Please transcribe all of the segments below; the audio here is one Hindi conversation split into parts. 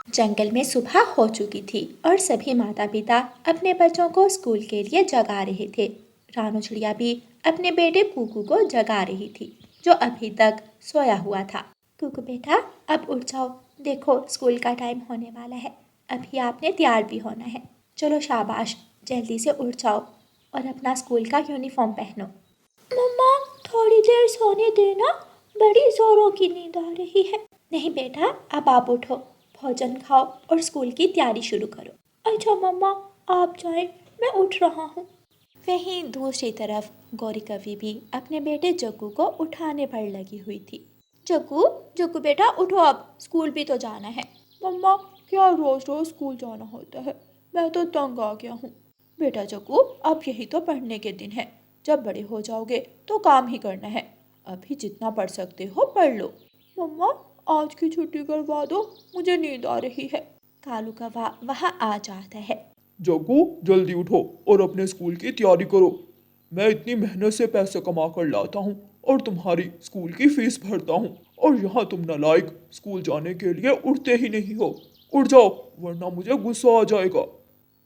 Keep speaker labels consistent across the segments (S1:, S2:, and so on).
S1: जंगल में सुबह हो चुकी थी और सभी माता पिता अपने बच्चों को स्कूल के लिए जगा रहे थे। रानू चिड़िया भी अपने बेटे कुकू को जगा रही थी, जो अभी तक सोया हुआ था। कुकू बेटा, अब उठ जाओ, देखो स्कूल का टाइम होने वाला है। अभी आपने तैयार भी होना है। चलो शाबाश, जल्दी से उठ जाओ और अपना स्कूल का यूनिफॉर्म पहनो। मम्मा, थोड़ी देर सोने देना, बड़ी जोरों की नींद आ रही है। नहीं बेटा, अब आप उठो, भोजन खाओ और स्कूल की तैयारी शुरू करो। अच्छा मम्मा, आप जाएं, मैं उठ रहा हूँ। वहीं दूसरी तरफ गौरी कवि भी अपने बेटे जग्गू को उठाने पर लगी हुई थी। जग्गू, जग्गू बेटा उठो, अब स्कूल भी तो जाना है। मम्मा, क्या रोज रोज स्कूल जाना होता है, मैं तो तंग आ गया हूँ। बेटा जग्गू, अब यही तो पढ़ने के दिन है, जब बड़े हो जाओगे तो काम ही करना है। अभी जितना पढ़ सकते हो पढ़ लो। मम्मा, आज की छुट्टी करवा दो, मुझे नींद आ रही है। कालू कौवा वहाँ आ जाता है।
S2: जग्गू, जल्दी उठो और अपने स्कूल की तैयारी करो। मैं इतनी मेहनत से पैसे कमा कर लाता हूँ और तुम्हारी स्कूल की फीस भरता हूँ, और यहाँ तुम नालायक स्कूल जाने के लिए उठते ही नहीं हो। उठ जाओ, वरना मुझे गुस्सा आ जाएगा।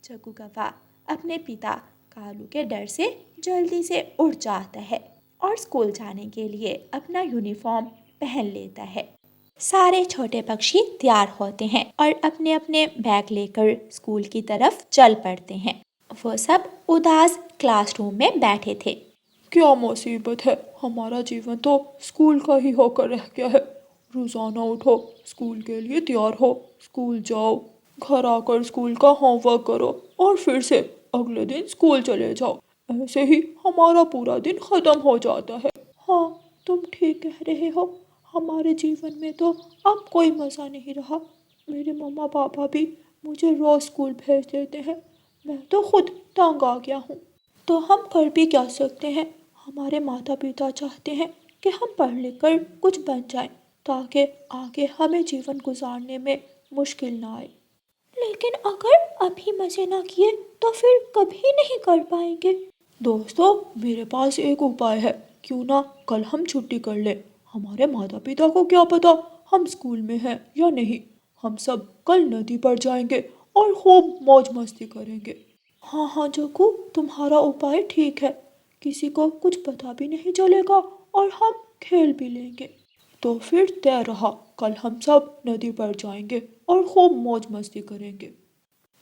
S1: जग्गू कौवा अपने पिता कालू के डर से जल्दी से उठ जाता है और स्कूल जाने के लिए अपना यूनिफॉर्म पहन लेता है। सारे छोटे पक्षी तैयार होते हैं और अपने अपने बैग लेकर स्कूल की तरफ चल पड़ते हैं। वो सब उदास क्लासरूम में बैठे थे।
S2: क्या मुसीबत है, हमारा जीवन तो स्कूल का ही होकर रह गया है। रोजाना उठो, स्कूल के लिए तैयार हो, स्कूल जाओ, घर आकर स्कूल का होमवर्क करो और फिर से अगले दिन स्कूल चले जाओ। ऐसे ही हमारा पूरा दिन खत्म हो जाता है। हाँ, तुम ठीक कह रहे हो, हमारे जीवन में तो अब कोई मज़ा नहीं रहा। मेरे मम्मा पापा भी मुझे रोज स्कूल भेज देते हैं, मैं तो खुद तंग आ गया हूँ। तो हम कर भी क्या सकते हैं, हमारे माता पिता चाहते हैं कि हम पढ़ लिख कर कुछ बन जाएं, ताकि आगे हमें जीवन गुजारने में मुश्किल ना आए। लेकिन अगर अभी मजे ना किए तो फिर कभी नहीं कर पाएंगे। दोस्तों, मेरे पास एक उपाय है, क्यों ना कल हम छुट्टी कर ले। हमारे माता पिता को क्या पता हम स्कूल में हैं या नहीं। हम सब कल नदी पर जाएंगे और खूब मौज मस्ती करेंगे। हाँ हाँ जग्गू, तुम्हारा उपाय ठीक है, किसी को कुछ पता भी नहीं चलेगा और हम खेल भी लेंगे। तो फिर तय रहा, कल हम सब नदी पर जाएंगे और खूब मौज मस्ती करेंगे।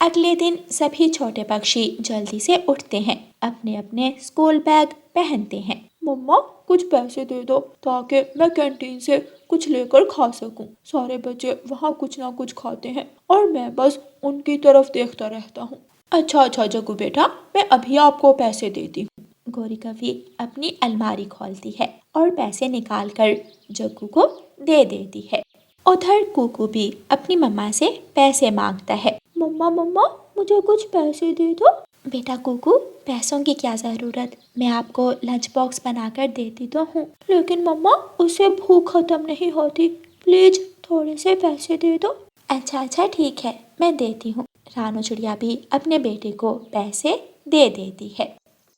S1: अगले दिन सभी छोटे पक्षी जल्दी से उठते हैं, अपने अपने स्कूल बैग पहनते हैं।
S2: मम्मा, कुछ पैसे दे दो ताकि मैं कैंटीन से कुछ लेकर खा सकूं। सारे बच्चे वहाँ कुछ ना कुछ खाते हैं और मैं बस उनकी तरफ देखता रहता हूँ।
S1: अच्छा अच्छा जग्गू बेटा, मैं अभी आपको पैसे देती हूँ। गौरी कवि अपनी अलमारी खोलती है और पैसे निकालकर जग्गू को दे देती है। उधर कुकू भी अपनी मम्मा से पैसे मांगता है।
S2: मम्मा मम्मा, मुझे कुछ पैसे दे दो।
S1: बेटा कुकू, पैसों की क्या ज़रूरत, मैं आपको लंच बॉक्स बनाकर देती तो हूँ।
S2: लेकिन मम्मा, उससे भूख खत्म नहीं होती, प्लीज थोड़े से पैसे दे दो।
S1: अच्छा अच्छा ठीक है, मैं देती हूँ। रानू चिड़िया भी अपने बेटे को पैसे दे देती है।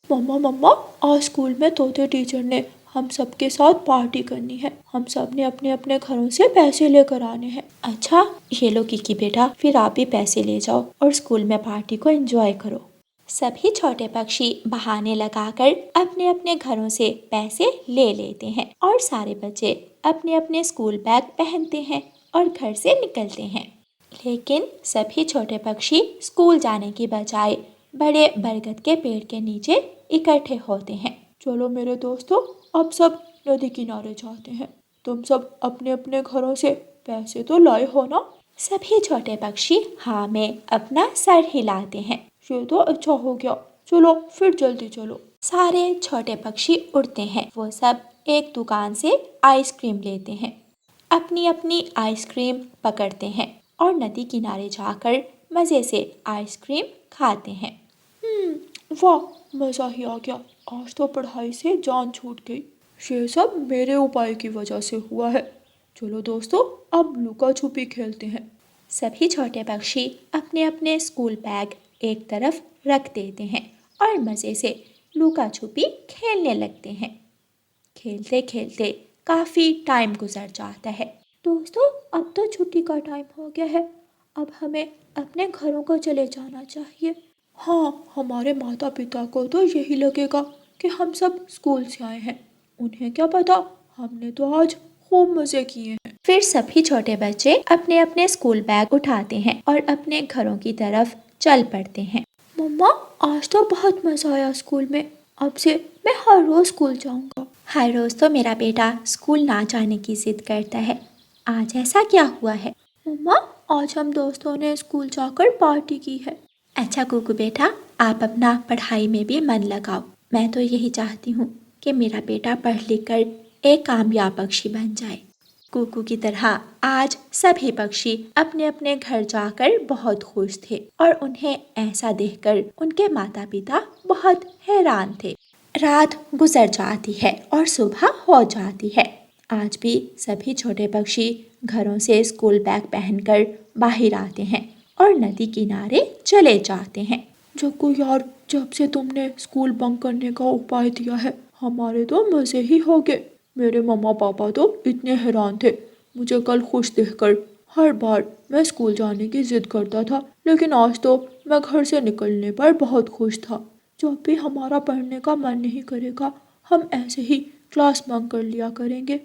S2: मम्मा मम्मा, आज स्कूल में तोते टीचर ने हम सबके साथ पार्टी करनी है, हम सब ने अपने अपने घरों से पैसे लेकर आने हैं।
S1: अच्छा, ये लो किकी बेटा, फिर आप भी पैसे ले जाओ और स्कूल में पार्टी को एंजॉय करो। सभी छोटे पक्षी बहाने लगाकर अपने अपने घरों से पैसे ले लेते हैं और सारे बच्चे अपने अपने स्कूल बैग पहनते हैं और घर से निकलते हैं। लेकिन सभी छोटे पक्षी स्कूल जाने की बजाय बड़े बरगद के पेड़ के नीचे इकट्ठे होते हैं।
S2: चलो मेरे दोस्तों, अब सब नदी किनारे जाते हैं। तुम सब अपने अपने घरों से पैसे तो लाए हो ना?
S1: सभी छोटे पक्षी हाँ में अपना सर हिलाते हैं।
S2: ये तो अच्छा हो गया, चलो फिर जल्दी चलो।
S1: सारे छोटे पक्षी उड़ते हैं। वो सब एक दुकान से आइसक्रीम लेते हैं, अपनी अपनी आइसक्रीम पकड़ते हैं और नदी किनारे जाकर मज़े से आइसक्रीम खाते हैं।
S2: वाह, मज़ा ही आ गया, आज तो पढ़ाई से जान छूट गई। ये सब मेरे उपाय की वजह से हुआ है। चलो दोस्तों, अब लुका छुपी खेलते हैं।
S1: सभी छोटे पक्षी अपने अपने स्कूल बैग एक तरफ रख देते हैं और मज़े से लुका छुपी खेलने लगते हैं। खेलते खेलते काफ़ी टाइम गुजर जाता है।
S2: दोस्तों, अब तो छुट्टी का टाइम हो गया है,
S1: अब हमें अपने घरों को चले जाना चाहिए।
S2: हाँ, हमारे माता पिता को तो यही लगेगा कि हम सब स्कूल से आए हैं। उन्हें क्या पता, हमने तो आज खूब मज़े किए हैं।
S1: फिर सभी छोटे बच्चे अपने अपने स्कूल बैग उठाते हैं और अपने घरों की तरफ चल पड़ते हैं।
S2: मम्मा, आज तो बहुत मज़ा आया स्कूल में। अब से मैं हर रोज़ स्कूल जाऊंगा।
S1: हर रोज तो मेरा बेटा स्कूल ना जाने की जिद करता है, आज ऐसा क्या हुआ है?
S2: मम्मा, आज हम दोस्तों ने स्कूल जाकर पार्टी की है।
S1: अच्छा कुकू बेटा, आप अपना पढ़ाई में भी मन लगाओ। मैं तो यही चाहती हूँ कि मेरा बेटा पढ़ लिख कर एक कामयाब पक्षी बन जाए। कुकू की तरह आज सभी पक्षी अपने अपने घर जाकर बहुत खुश थे और उन्हें ऐसा देखकर उनके माता पिता बहुत हैरान थे। रात गुजर जाती है और सुबह हो जाती है। आज भी सभी छोटे पक्षी घरों से स्कूल बैग पहनकर बाहर आते हैं और नदी किनारे चले जाते हैं।
S2: जग्गू यार, जब से तुमने स्कूल बंक करने का उपाय दिया है, हमारे तो मज़े ही हो गए। मेरे मम्मा पापा तो इतने हैरान थे मुझे कल खुश देखकर। हर बार मैं स्कूल जाने की जिद करता था, लेकिन आज तो मैं घर से निकलने पर बहुत खुश था। जब भी हमारा पढ़ने का मन नहीं करेगा, हम ऐसे ही क्लास बंक कर लिया करेंगे।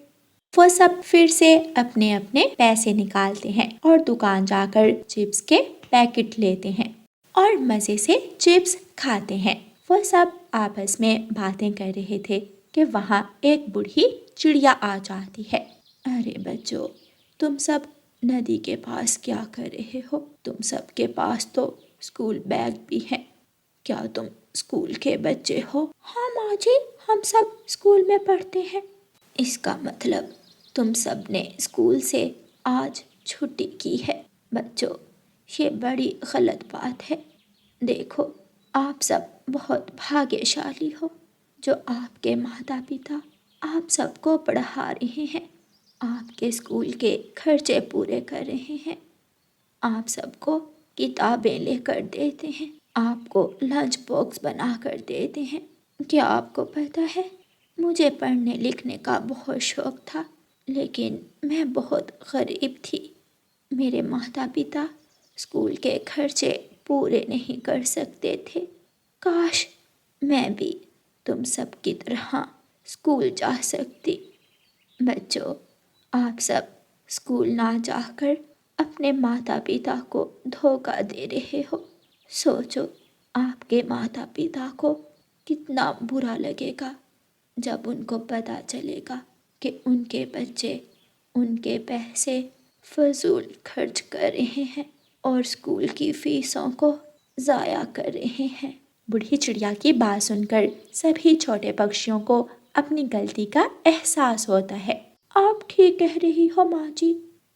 S1: वो सब फिर से अपने अपने पैसे निकालते हैं और दुकान जाकर चिप्स के पैकेट लेते हैं और मज़े से चिप्स खाते हैं। वो सब आपस में बातें कर रहे थे कि वहाँ एक बूढ़ी चिड़िया आ जाती है। अरे बच्चों, तुम सब नदी के पास क्या कर रहे हो? तुम सब के पास तो स्कूल बैग भी है। क्या तुम स्कूल के बच्चे हो?
S2: हाँ माँ जी, हम सब स्कूल में पढ़ते हैं।
S1: इसका मतलब तुम सब ने स्कूल से आज छुट्टी की है। बच्चों, ये बड़ी गलत बात है। देखो, आप सब बहुत भाग्यशाली हो जो आपके माता पिता आप सबको पढ़ा रहे हैं, आपके स्कूल के खर्चे पूरे कर रहे हैं, आप सबको किताबें लेकर देते हैं, आपको लंच बॉक्स बना कर देते हैं। क्या आपको पता है, मुझे पढ़ने लिखने का बहुत शौक था, लेकिन मैं बहुत गरीब थी। मेरे माता पिता स्कूल के खर्चे पूरे नहीं कर सकते थे। काश मैं भी तुम सब की तरह स्कूल जा सकती। बच्चों, आप सब स्कूल ना जाकर अपने माता पिता को धोखा दे रहे हो। सोचो, आपके माता पिता को कितना बुरा लगेगा जब उनको पता चलेगा कि उनके बच्चे उनके पैसे फजूल खर्च कर रहे हैं और स्कूल की फीसों को ज़ाया कर रहे हैं। बूढ़ी चिड़िया की बात सुनकर सभी छोटे पक्षियों को अपनी गलती का एहसास होता है।
S2: आप ठीक कह रही हो माँ जी,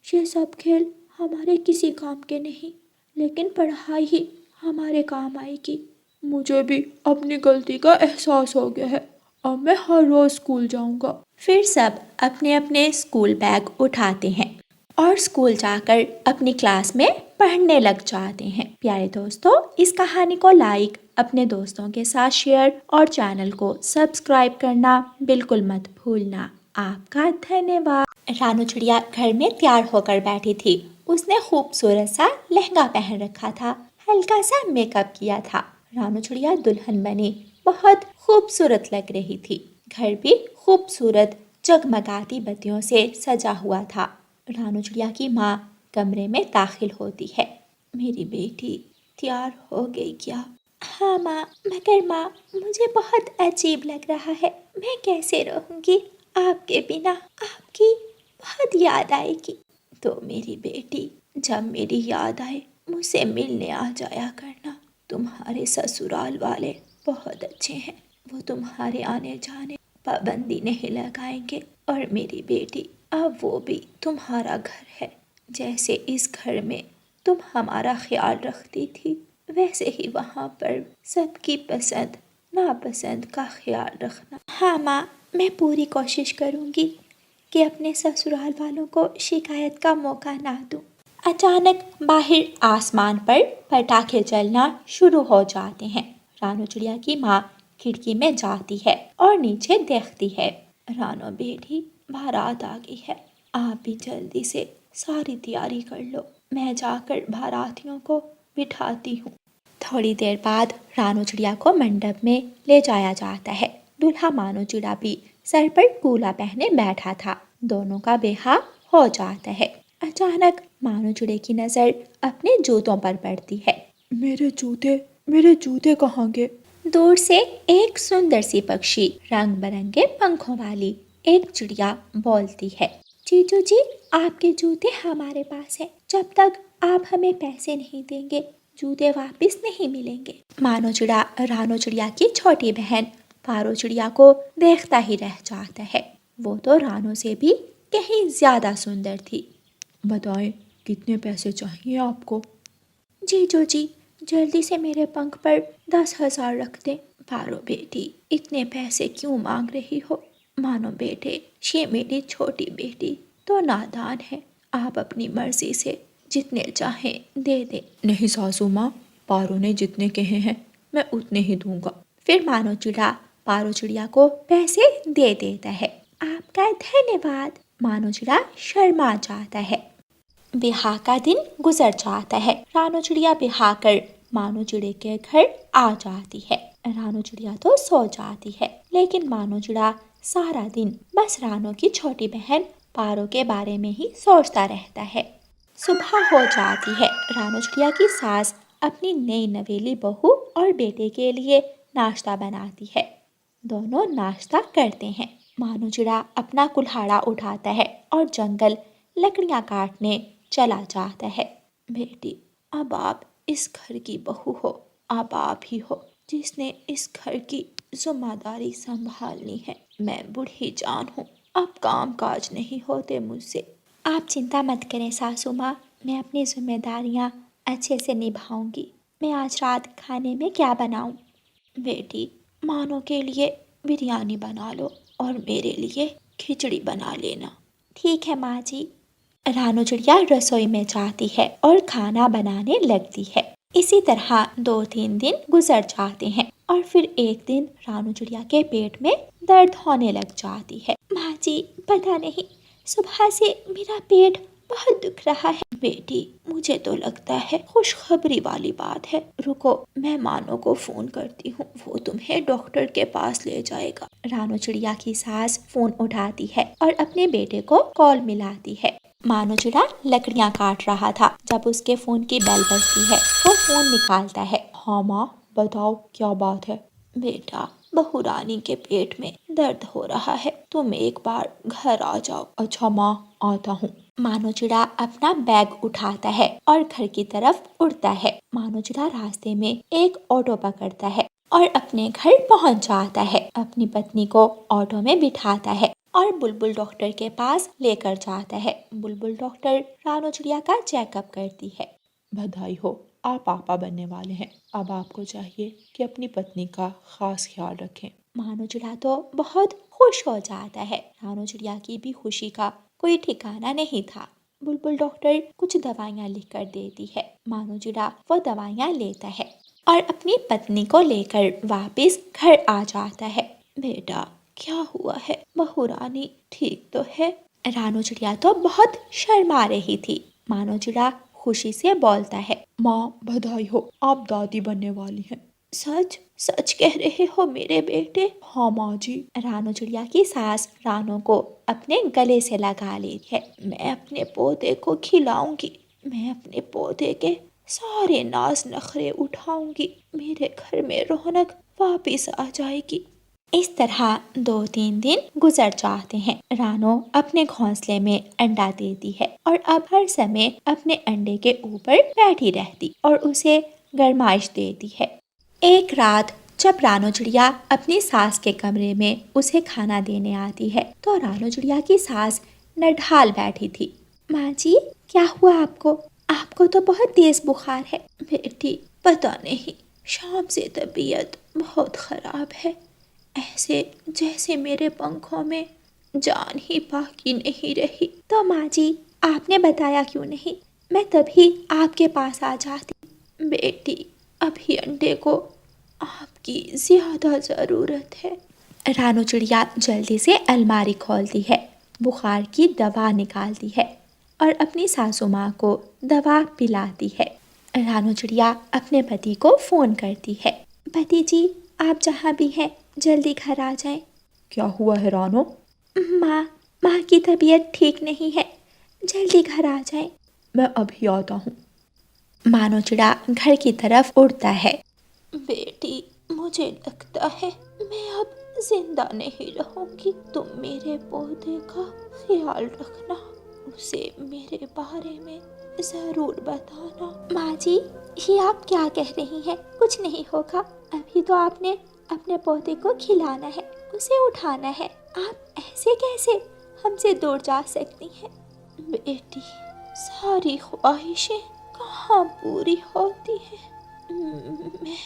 S2: ये सब खेल हमारे किसी काम के नहीं, लेकिन पढ़ाई ही हमारे काम आएगी। मुझे भी अपनी गलती का एहसास हो गया है। अब मैं हर रोज स्कूल जाऊंगा।
S1: फिर सब अपने अपने स्कूल बैग उठाते हैं और स्कूल जाकर अपनी क्लास में पढ़ने लग जाते हैं। प्यारे दोस्तों, इस कहानी को लाइक, अपने दोस्तों के साथ शेयर और चैनल को सब्सक्राइब करना बिल्कुल मत भूलना। आपका धन्यवाद। रानू चिड़िया घर में तैयार होकर बैठी थी। उसने खूबसूरत सा लहंगा पहन रखा था, हल्का सा मेकअप किया था। रानू चिड़िया दुल्हन बनी बहुत खूबसूरत लग रही थी। घर भी खूबसूरत जगमगाती बत्तियों से सजा हुआ था। रानू चिड़िया की माँ कमरे में दाखिल होती है। मेरी बेटी तैयार हो गई क्या? हाँ माँ, मगर माँ मुझे बहुत अजीब लग रहा है। मैं कैसे रहूँगी आपके बिना? आपकी बहुत याद आएगी। तो मेरी बेटी, जब मेरी याद आए मुझसे मिलने आ जाया करना। तुम्हारे ससुराल वाले बहुत अच्छे हैं, वो तुम्हारे आने जाने पाबंदी नहीं लगाएंगे। और मेरी बेटी, अब वो भी तुम्हारा घर है। जैसे इस घर में तुम हमारा ख्याल रखती थी, वैसे ही वहाँ पर सबकी पसंद नापसंद का ख्याल रखना। हाँ माँ, मैं पूरी कोशिश करूँगी कि अपने ससुराल वालों को शिकायत का मौका ना दूँ। अचानक बाहर आसमान पर पटाखे चलना शुरू हो जाते हैं। रानू चिड़िया की माँ खिड़की में जाती है और नीचे देखती है। रानू बेटी, बारात आ गई है, आप भी जल्दी से सारी तैयारी कर लो। मैं जाकर बारातियों को बिठाती हूँ। थोड़ी देर बाद रानू चिड़िया को मंडप में ले जाया जाता है। दूल्हा मानो चिड़ा भी सर पर कूला पहने बैठा था। दोनों का ब्याह हो जाता है। अचानक मानो चिड़े की नजर अपने जूतों पर पड़ती है।
S2: मेरे जूते कहाँ गए?
S1: दूर से एक सुंदर सी पक्षी, रंग बिरंगे पंखों वाली एक चिड़िया बोलती है, जीजू जी, आपके जूते हमारे पास हैं। जब तक आप हमें पैसे नहीं देंगे, जूते वापस नहीं मिलेंगे। मानो चिड़ा रानो चिड़िया की छोटी बहन पारो चिड़िया को देखता ही रह जाता है। वो तो रानो से भी कहीं ज्यादा सुंदर थी।
S2: बताएं, कितने पैसे चाहिए आपको?
S1: जीजू जी, जल्दी से मेरे पंख पर 10,000 रख दें। पारो बेटी, इतने पैसे क्यों मांग रही हो? मानो बेटे, ये मेरी छोटी बेटी तो नादान है। आप अपनी मर्जी से जितने चाहें दे दें।
S2: नहीं सासू माँ, पारो ने जितने कहे हैं मैं उतने ही दूंगा।
S1: फिर मानो चिड़ा पारो चिड़िया को पैसे दे देता है। आपका धन्यवाद। मानो चिड़ा शर्मा जाता है। ब्याह का दिन गुजर जाता है। रानो चिड़िया ब्याह कर मानो चिड़े के घर आ जाती है। रानो चिड़िया तो सो जाती है, लेकिन मानो चिड़ा सारा दिन बस रानो की छोटी बहन पारो के बारे में ही सोचता रहता है। सुबह हो जाती है। रानो चिड़िया की सास अपनी नई नवेली बहू और बेटे के लिए नाश्ता बनाती है। दोनों नाश्ता करते हैं। मानो चिड़ा अपना कुल्हाड़ा उठाता है और जंगल लकड़ियां काटने चला जाता है। बेटी, अब आप इस घर की बहू हो। अब आप ही हो जिसने इस घर की जिम्मेदारी संभालनी है। मैं बूढ़ी जान हूँ, अब काम काज नहीं होते मुझसे। आप चिंता मत करें सासू माँ, मैं अपनी जिम्मेदारियाँ अच्छे से निभाऊंगी। मैं आज रात खाने में क्या बनाऊं? बेटी, मानो के लिए बिरयानी बना लो और मेरे लिए खिचड़ी बना लेना। ठीक है माँ जी। रानो चिड़िया रसोई में जाती है और खाना बनाने लगती है। इसी तरह 2-3 दिन गुजर जाते हैं और फिर एक दिन रानो चिड़िया के पेट में दर्द होने लग जाती है। माँ जी, पता नहीं सुबह से मेरा पेट बहुत दुख रहा है। बेटी, मुझे तो लगता है खुशखबरी वाली बात है। रुको, मैं मानो को फोन करती हूँ, वो तुम्हें डॉक्टर के पास ले जाएगा। रानो चिड़िया की सास फोन उठाती है और अपने बेटे को कॉल मिलाती है। मानो चिड़ा लकड़ियां काट रहा था जब उसके फोन की बेल बजती है। वो फोन निकालता है।
S2: हाँ माँ, बताओ क्या बात है?
S1: बेटा, बहू रानी के पेट में दर्द हो रहा है, तुम एक बार घर आ जाओ।
S2: अच्छा माँ, आता हूँ।
S1: मानो चिड़ा अपना बैग उठाता है और घर की तरफ उड़ता है। मानो चिड़ा रास्ते में एक ऑटो पकड़ता है और अपने घर पहुंच जाता है। अपनी पत्नी को ऑटो में बिठाता है और बुलबुल डॉक्टर के पास लेकर जाता है। बुलबुल डॉक्टर रानो चिड़िया का चेकअप करती है।
S2: बधाई हो, आप पापा बनने वाले हैं। अब आपको चाहिए कि अपनी पत्नी का खास ख्याल रखें।
S1: मानो चिड़ा तो बहुत खुश हो जाता है। रानो चिड़िया की भी खुशी का कोई ठिकाना नहीं था। बुलबुल डॉक्टर कुछ दवाइयाँ लिख कर देती है। मानो चिड़ा वो दवाइयाँ लेता है और अपनी पत्नी को लेकर वापस घर आ जाता है। बेटा, क्या हुआ है? बहू रानी ठीक तो है? रानो चिड़िया तो बहुत शर्मा रही थी। मानो चिड़ा खुशी से बोलता है,
S2: माँ, बधाई हो, आप दादी बनने वाली हैं।
S1: सच सच कह रहे हो मेरे बेटे?
S2: हाँ माँ जी।
S1: रानो चिड़िया की सास रानो को अपने गले से लगा ली है। मैं अपने पोते को खिलाऊंगी, मैं अपने पोते के सारे नाज नखरे उठाऊंगी, मेरे घर में रौनक वापिस आ जाएगी। इस तरह 2-3 दिन गुजर जाते हैं। रानो अपने घोंसले में अंडा देती है और अब हर समय अपने अंडे के ऊपर बैठी रहती और उसे गरमाइश देती है। एक रात जब रानो चिड़िया अपनी सास के कमरे में उसे खाना देने आती है तो रानो चिड़िया की सास नढाल बैठी थी। माँ जी, क्या हुआ आपको? आपको तो बहुत तेज बुखार है। बेटी, पता नहीं, शाम से तबीयत बहुत खराब है, ऐसे जैसे मेरे पंखों में जान ही बाकी नहीं रही। तो माँ जी, आपने बताया क्यों नहीं? मैं तभी आपके पास आ जाती। बेटी, अभी अंडे को आपकी ज्यादा जरूरत है। रानो चिड़िया जल्दी से अलमारी खोलती है, बुखार की दवा निकालती है और अपनी सासू माँ को दवा पिलाती है। रानू चिड़िया अपने पति को फ़ोन करती है। पति जी, आप जहाँ भी हैं जल्दी घर आ जाएं।
S2: क्या हुआ है रानो?
S1: माँ माँ की तबीयत ठीक नहीं है, जल्दी घर आ जाएं।
S2: मैं अभी आता हूँ।
S1: मानो चिड़ा घर की तरफ उड़ता है। बेटी, मुझे लगता है मैं अब जिंदा नहीं रहूंगी। तुम मेरे पौधे का ख्याल रखना, उसे मेरे बारे में जरूर बताना। माँ जी, ये आप क्या कह रही हैं? कुछ नहीं होगा। अभी तो आपने अपने पौधे को खिलाना है, उसे उठाना है। आप ऐसे कैसे हमसे दूर जा सकती हैं? बेटी, सारी ख्वाहिशें कहाँ पूरी होती हैं। मैं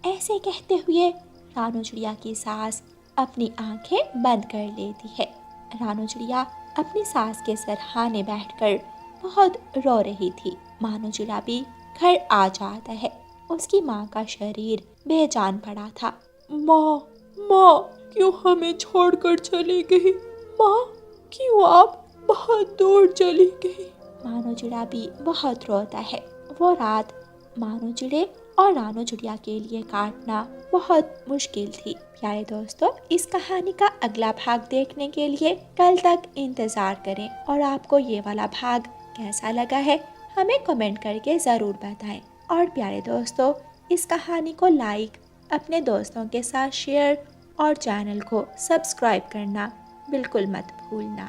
S1: ऐसे कहते हुए रानू चिड़िया की सास अपनी आंखें बंद कर लेती है। रानू चिड़िया अपनी सास के सरहाने बैठकर बहुत रो रही थी। मानो चिड़ा भी घर आ जाता है। उसकी माँ का शरीर बेजान पड़ा था।
S2: माँ, माँ क्यों हमें छोड़कर चली गई? माँ, क्यों आप बहुत दूर चली गई?
S1: मानो चिड़ा भी बहुत रोता है। वो रात मानो चिड़े और रानू चिड़िया के लिए काटना बहुत मुश्किल थी। प्यारे दोस्तों, इस कहानी का अगला भाग देखने के लिए कल तक इंतज़ार करें और आपको ये वाला भाग कैसा लगा है हमें कमेंट करके ज़रूर बताएं। और प्यारे दोस्तों, इस कहानी को लाइक, अपने दोस्तों के साथ शेयर और चैनल को सब्सक्राइब करना बिल्कुल मत भूलना।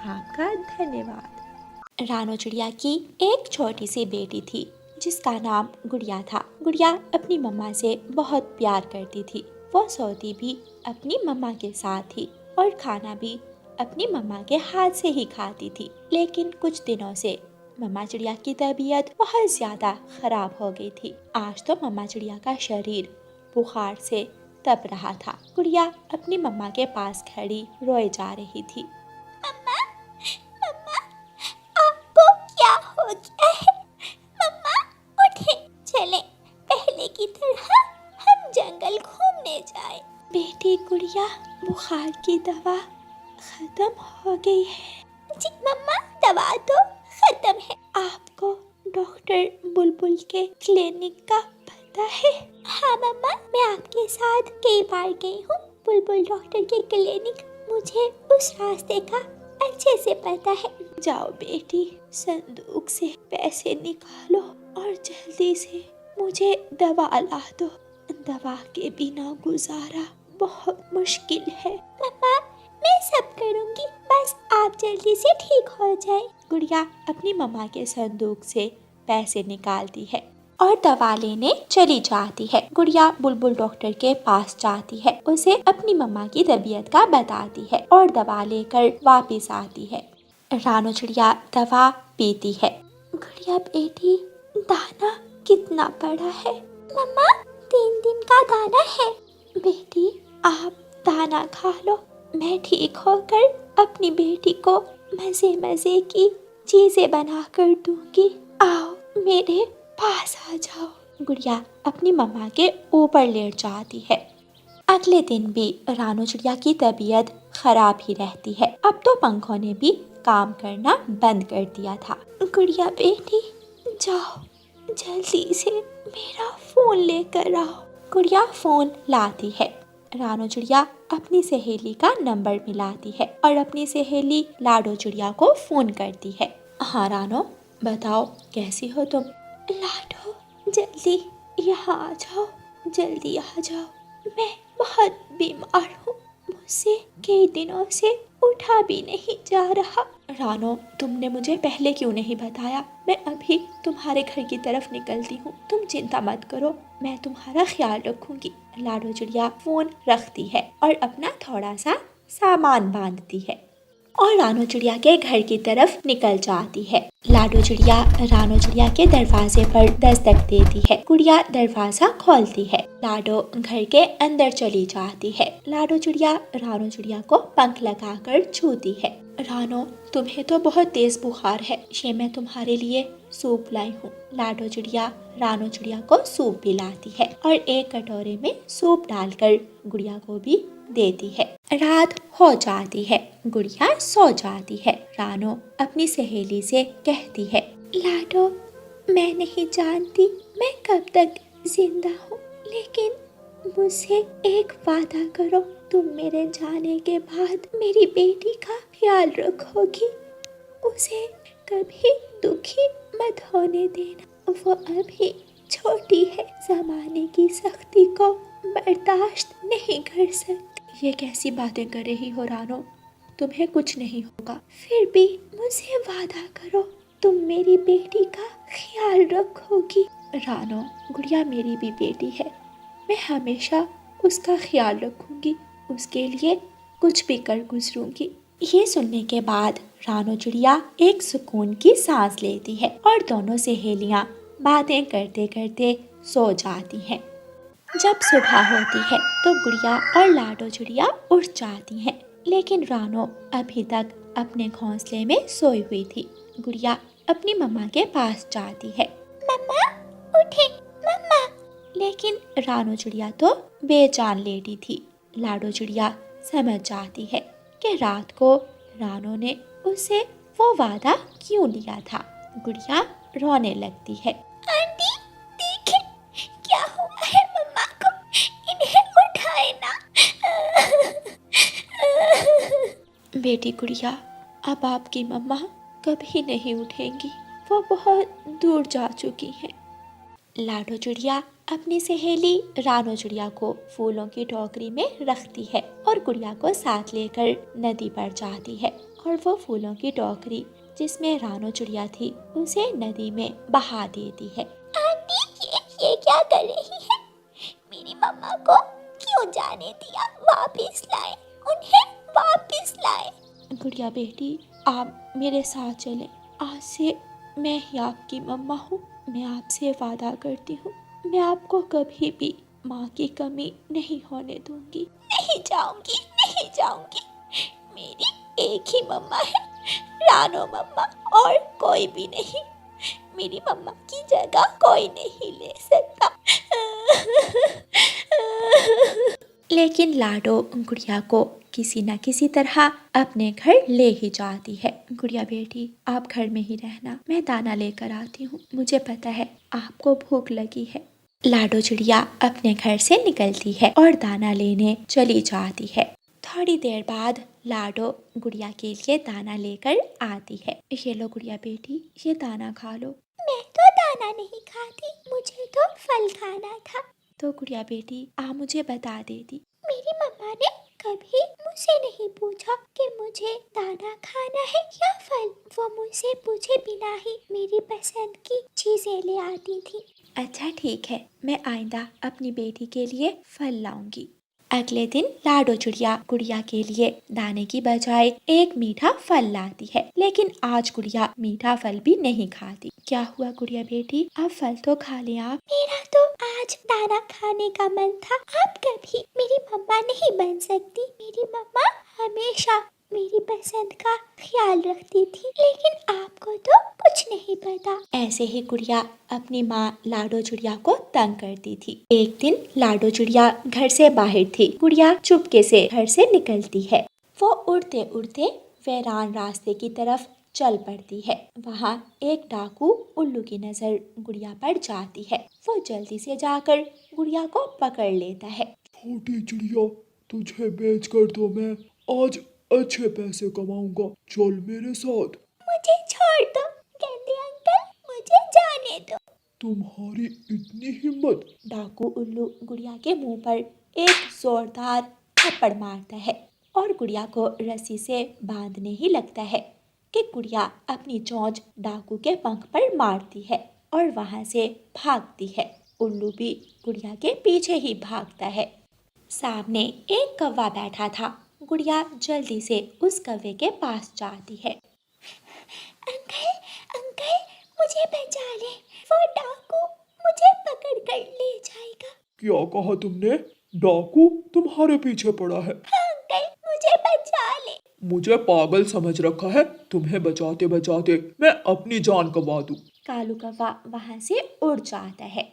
S1: आपका धन्यवाद। रानू चिड़िया की एक छोटी सी बेटी थी जिसका नाम गुड़िया था। गुड़िया अपनी मम्मा से बहुत प्यार करती थी। वो सोती भी अपनी मम्मा के साथ थी और खाना भी अपनी मम्मा के हाथ से ही खाती थी। लेकिन कुछ दिनों से मम्मा चिड़िया की तबीयत बहुत ज़्यादा खराब हो गई थी। आज तो मम्मा चिड़िया का शरीर बुखार से तप रहा था। गुड़िया अपनी मम्मा के पास खड़ी रोए जा रही थी। मम्मा, मम्मा, आपको क्या हो गया है? मम्मा, उठें, चलें, पहले की तरह हम जंगल घूमने जाएं। बेटी गुड़िया, बुखार की दवा खत्म हो गई है। जी मम्मा, दवा तो खत्म है। आपको डॉक्टर बुलबुल के क्लिनिक का पता है? हाँ मम्मा, मैं आपके साथ कई बार गई हूँ बुलबुल डॉक्टर के क्लिनिक। मुझे उस रास्ते का अच्छे से पता है। जाओ बेटी, संदूक से पैसे निकालो और जल्दी से मुझे दवा ला दो। दवा के बिना गुजारा बहुत मुश्किल है। मम्मा, मैं सब करूंगी, बस आप जल्दी से ठीक हो जाए। गुड़िया अपनी मम्मा के संदूक से पैसे निकालती है और दवा लेने चली जाती है। गुड़िया बुलबुल डॉक्टर के पास जाती है, उसे अपनी मम्मा की तबीयत का बताती है और दवा लेकर वापस आती है। रानू चिड़िया दवा पीती है। गुड़िया बेटी, दाना कितना पड़ा है? मम्मा, 3 दिन का दाना है। बेटी, आप दाना खा लो, मैं ठीक होकर अपनी बेटी को मजे मजे की चीजें बना कर दूंगी। आओ मेरे पास आ जाओ। गुड़िया अपनी मम्मा के ऊपर लेट जाती है। अगले दिन भी रानू चिड़िया की तबीयत खराब ही रहती है। अब तो पंखों ने भी काम करना बंद कर दिया था। गुड़िया बेटी, जाओ जल्दी से मेरा फोन लेकर आओ। गुड़िया फोन लाती है। रानू चिड़िया अपनी सहेली का नंबर मिलाती है और अपनी सहेली लाडो चिड़िया को फोन करती है। हाँ रानो, बताओ कैसी हो तुम? लाडो, जल्दी यहाँ आ जाओ, जल्दी आ जाओ, मैं बहुत बीमार हूँ, मुझसे कई दिनों से उठा भी नहीं जा रहा। रानो, तुमने मुझे पहले क्यों नहीं बताया? मैं अभी तुम्हारे घर की तरफ निकलती हूँ, तुम चिंता मत करो, मैं तुम्हारा ख्याल रखूंगी। लाडो चिड़िया फोन रखती है और अपना थोड़ा सा सामान बांधती है और रानू चिड़िया के घर की तरफ निकल जाती है। लाडो चिड़िया रानू चिड़िया के दरवाजे पर दस्तक देती है। गुड़िया दरवाजा खोलती है। लाडो घर के अंदर चली जाती है। लाडो चिड़िया रानू चिड़िया को पंख लगाकर छूती है। रानो, तुम्हें तो बहुत तेज बुखार है, ये मैं तुम्हारे लिए सूप लाई हूँ। लाडो चिड़िया रानू चिड़िया को सूप पिलाती है और एक कटोरे में सूप डालकर गुड़िया को भी देती है। रात हो जाती है, गुड़िया सो जाती है। रानो अपनी सहेली से कहती है, लाडो, मैं नहीं जानती मैं कब तक जिंदा हूँ, लेकिन मुझसे एक वादा करो, तुम मेरे जाने के बाद मेरी बेटी का ख्याल रखोगी, उसे कभी दुखी मत होने देना, वो अभी छोटी है, जमाने की सख्ती को बर्दाश्त नहीं कर सकती। ये कैसी बातें कर रही हो रानो, तुम्हें कुछ नहीं होगा, फिर भी मुझसे वादा करो, तुम मेरी बेटी का ख्याल रखोगी। रानो, गुड़िया मेरी भी बेटी है, मैं हमेशा उसका ख्याल रखूंगी, उसके लिए कुछ भी कर गुजरूंगी। ये सुनने के बाद रानो चिड़िया एक सुकून की सांस लेती है और दोनों सहेलियां बातें करते करते सो जाती हैं। जब सुबह होती है तो गुड़िया और लाडो चिड़िया उठ जाती हैं, लेकिन रानो अभी तक अपने घोंसले में सोई हुई थी। गुड़िया अपनी मम्मा के पास जाती है, मम्मा उठे मम्मा, लेकिन रानो चिड़िया तो बेजान लेटी थी। लाडो चिड़िया समझ जाती है कि रात को रानो ने उससे वो वादा क्यों लिया था। गुड़िया रोने लगती है, आंटी देखिए क्या हुआ है मम्मा को, इन्हें उठाए ना। बेटी गुड़िया, अब आपकी मम्मा कभी नहीं उठेंगी, वो बहुत दूर जा चुकी हैं। लाडो चिड़िया अपनी सहेली रानो चिड़िया को फूलों की टोकरी में रखती है और गुड़िया को साथ लेकर नदी पर जाती है और वो फूलों की टोकरी जिसमें रानो चिड़िया थी उसे नदी में बहा देती है। आंटी ये क्या कर रही है? मेरी मम्मा को क्यों जाने दिया? वापस लाए, उन्हें वापस लाए। गुड़िया बेटी, आप मेरे साथ चलें, आज से मैं ही आपकी मम्मा हूँ। मैं आपसे वादा करती हूँ, मैं आपको कभी भी माँ की कमी नहीं होने दूंगी। नहीं जाऊंगी, नहीं जाऊंगी, मेरी एक ही मम्मा है, रानो मम्मा, और कोई भी नहीं। मेरी मम्मा की जगह कोई नहीं ले सकता। लेकिन लाडो गुड़िया को किसी न किसी तरह अपने घर ले ही जाती है। गुड़िया बेटी, आप घर में ही रहना, मैं दाना लेकर आती हूँ, मुझे पता है आपको भूख लगी है। लाडो चिड़िया अपने घर से निकलती है और दाना लेने चली जाती है। थोड़ी देर बाद लाडो गुड़िया के लिए दाना लेकर आती है। ये लो गुड़िया बेटी, ये दाना खा लो। मैं तो दाना नहीं खाती, मुझे तो फल खाना था। तो गुड़िया बेटी, आप मुझे बता देती, मेरी मम्मा ने कभी मुझसे नहीं पूछा कि मुझे दाना खाना है या फल, वो मुझसे पूछे बिना ही मेरी पसंद की चीजें ले आती थी। अच्छा ठीक है, मैं आइंदा अपनी बेटी के लिए फल लाऊंगी। अगले दिन लाडो चिड़िया गुड़िया के लिए दाने की बजाय एक मीठा फल लाती है, लेकिन आज गुड़िया मीठा फल भी नहीं खाती। क्या हुआ गुड़िया बेटी, अब फल तो खा ले आप। मेरा तो आज दाना खाने का मन था, आप कभी मेरी मम्मा नहीं बन सकती। मेरी मम्मा हमेशा मेरी पसंद का ख्याल रखती थी, लेकिन आपको तो कुछ नहीं पता। ऐसे ही गुड़िया अपनी माँ लाडो चिड़िया को तंग करती थी। एक दिन लाडो चिड़िया घर से बाहर थी। गुड़िया चुपके से घर से निकलती है। वो उड़ते उड़ते वीरान रास्ते की तरफ चल पड़ती है। वहाँ एक डाकू उल्लू की नजर गुड़िया पर जाती है। वो जल्दी से जाकर गुड़िया को पकड़ लेता है।
S2: छोटी चिड़िया, तुझे बेच कर तो मैं आज अच्छे पैसे कमाऊंगा, चल मेरे साथ।
S1: मुझे छोड़ दो गंदे अंकल, मुझे जाने दो।
S2: तुम्हारी इतनी हिम्मत?
S1: डाकू उल्लू गुड़िया के मुंह पर एक जोरदार थप्पड़ मारता है और गुड़िया को रस्सी से बांधने ही लगता है कि गुड़िया अपनी चोंच डाकू के पंख पर मारती है और वहां से भागती है। उल्लू भी गुड़िया के पीछे ही भागता है। सामने एक कौवा बैठा था। गुड़िया जल्दी से उस कौवे के पास जाती है। अंकल, अंकल, मुझे बचा ले, वो डाकू मुझे पकड़ कर ले जाएगा।
S2: क्या कहा तुमने? डाकू तुम्हारे पीछे पड़ा है?
S1: हाँ अंकल, मुझे बचा ले।
S2: मुझे पागल समझ रखा है? तुम्हें बचाते बचाते मैं अपनी जान गंवा दूं।
S1: कालू कौवा वहां से उड़ जाता है।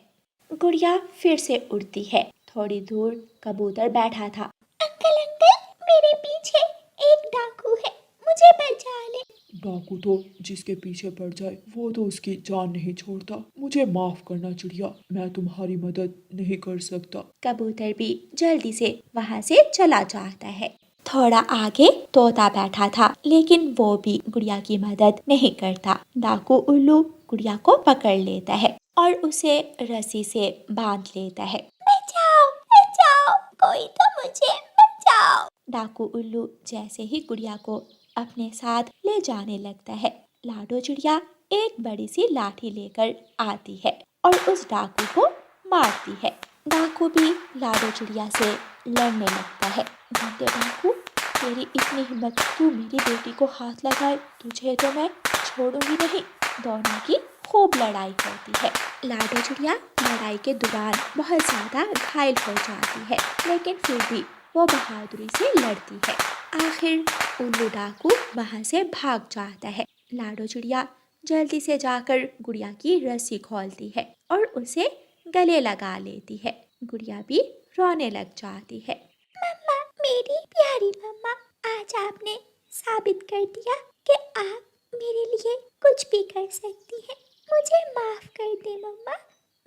S1: गुड़िया फिर से उड़ती है। थोड़ी दूर कबूतर बैठा था। अंकल, अंकल अंकल, मेरे पीछे एक डाकू है, मुझे बचा ले।
S2: डाकू तो जिसके पीछे पड़ जाए वो तो उसकी जान नहीं छोड़ता। मुझे माफ करना चिड़िया, मैं तुम्हारी मदद नहीं कर सकता।
S1: कबूतर भी जल्दी से वहाँ से चला जाता है। थोड़ा आगे तोता बैठा था, लेकिन वो भी गुड़िया की मदद नहीं करता। डाकू उल्लू गुड़िया को पकड़ लेता है और उसे रस्सी से बांध लेता है। बचाओ बचाओ, कोई तो मुझे बचाओ। डाकू उल्लू जैसे ही गुड़िया को अपने साथ ले जाने लगता है, लाडो चिड़िया एक बड़ी सी लाठी लेकर आती है और उस डाकू को मारती है। डाकू भी लाडो चिड़िया से लड़ने लगता है। गंदे डाकू, तेरी इतनी हिम्मत, तू मेरी बेटी को हाथ लगाए, तुझे तो मैं छोड़ूंगी नहीं। दोनों की खूब लड़ाई होती है। लाडो चिड़िया लड़ाई के दौरान बहुत ज़्यादा घायल हो जाती है, लेकिन फिर भी वो बहादुरी से लड़ती है। आखिर उल्लू डाकू वहाँ से भाग जाता है। लाडो चिड़िया जल्दी से जाकर गुड़िया की रस्सी खोलती है और उसे गले लगा लेती है। गुड़िया भी रोने लग जाती है। मम्मा, मेरी प्यारी मम्मा, आज आपने साबित कर दिया कि आप मेरे लिए कुछ भी कर सकती हैं। मुझे माफ कर दे मम्मा,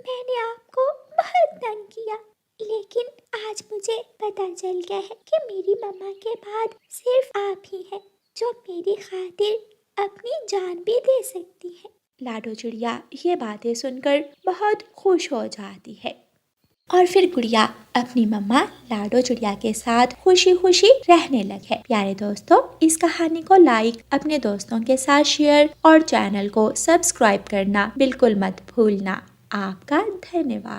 S1: मैंने आपको बहुत तंग किया, लेकिन आज मुझे पता चल गया है कि मेरी मम्मा के बाद सिर्फ आप ही हैं जो मेरी खातिर अपनी जान भी दे सकती हैं। लाडो चिड़िया ये बातें सुनकर बहुत खुश हो जाती है और फिर गुड़िया अपनी मम्मा लाडो चिड़िया के साथ खुशी खुशी रहने लगे। प्यारे दोस्तों, इस कहानी को लाइक, अपने दोस्तों के साथ शेयर और चैनल को सब्सक्राइब करना बिल्कुल मत भूलना। आपका धन्यवाद।